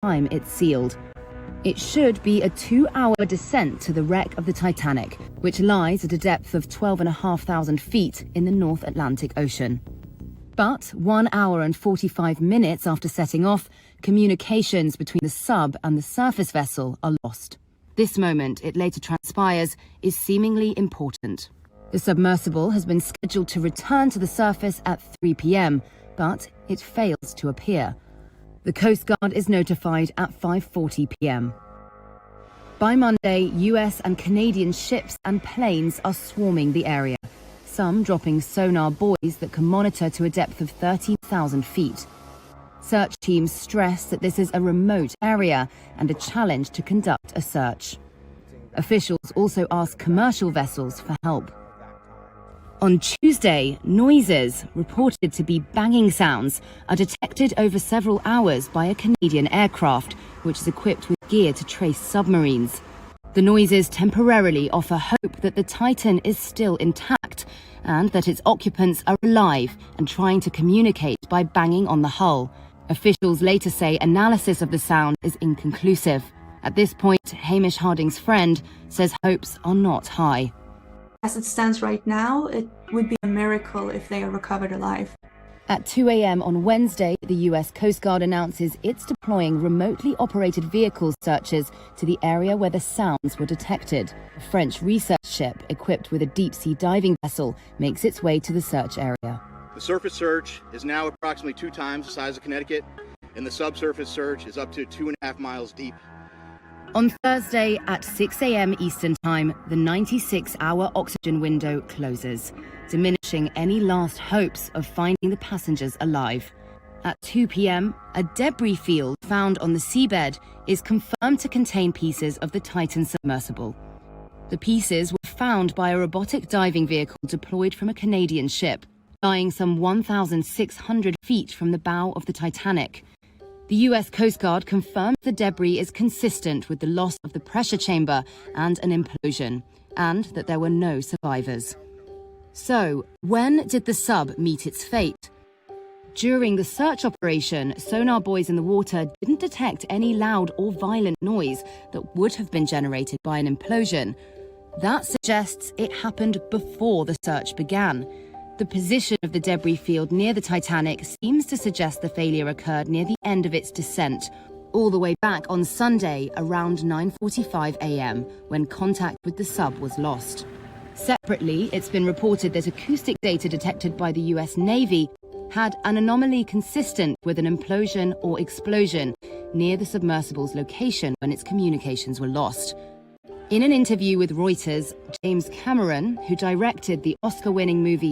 time it's sealed. It should be a 2-hour descent to the wreck of the Titanic, which lies at a depth of 12,500 feet in the North Atlantic Ocean. But 1 hour and 45 minutes after setting off, communications between the sub and the surface vessel are lost. This moment, it later transpires, is seemingly important. The submersible has been scheduled to return to the surface at 3 p.m, but it fails to appear. The Coast Guard is notified at 5:40 p.m. By Monday, US and Canadian ships and planes are swarming the area, some dropping sonar buoys that can monitor to a depth of 13,000 feet. Search teams stress that this is a remote area and a challenge to conduct a search. Officials also ask commercial vessels for help. On Tuesday, noises, reported to be banging sounds, are detected over several hours by a Canadian aircraft, which is equipped with gear to trace submarines. The noises temporarily offer hope that the Titan is still intact and that its occupants are alive and trying to communicate by banging on the hull. Officials later say analysis of the sound is inconclusive. At this point, Hamish Harding's friend says hopes are not high. As it stands right now, it would be a miracle if they are recovered alive. At 2 a.m. on Wednesday, the US Coast Guard announces it's deploying remotely operated vehicle searches to the area where the sounds were detected. A French research ship equipped with a deep-sea diving vessel makes its way to the search area. The surface search is now approximately 2 times the size of Connecticut, and the subsurface search is up to 2.5 miles deep. On Thursday at 6 a.m. Eastern Time, the 96-hour oxygen window closes, diminishing any last hopes of finding the passengers alive. At 2 p.m., a debris field found on the seabed is confirmed to contain pieces of the Titan submersible. The pieces were found by a robotic diving vehicle deployed from a Canadian ship, lying some 1,600 feet from the bow of the Titanic. The US Coast Guard confirmed the debris is consistent with the loss of the pressure chamber and an implosion, and that there were no survivors. So, when did the sub meet its fate? During the search operation, sonar buoys in the water didn't detect any loud or violent noise that would have been generated by an implosion. That suggests it happened before the search began. The position of the debris field near the Titanic seems to suggest the failure occurred near the end of its descent, all the way back on Sunday around 9:45 a.m. when contact with the sub was lost. Separately, it's been reported that acoustic data detected by the US Navy had an anomaly consistent with an implosion or explosion near the submersible's location when its communications were lost. In an interview with Reuters, James Cameron, who directed the Oscar-winning movie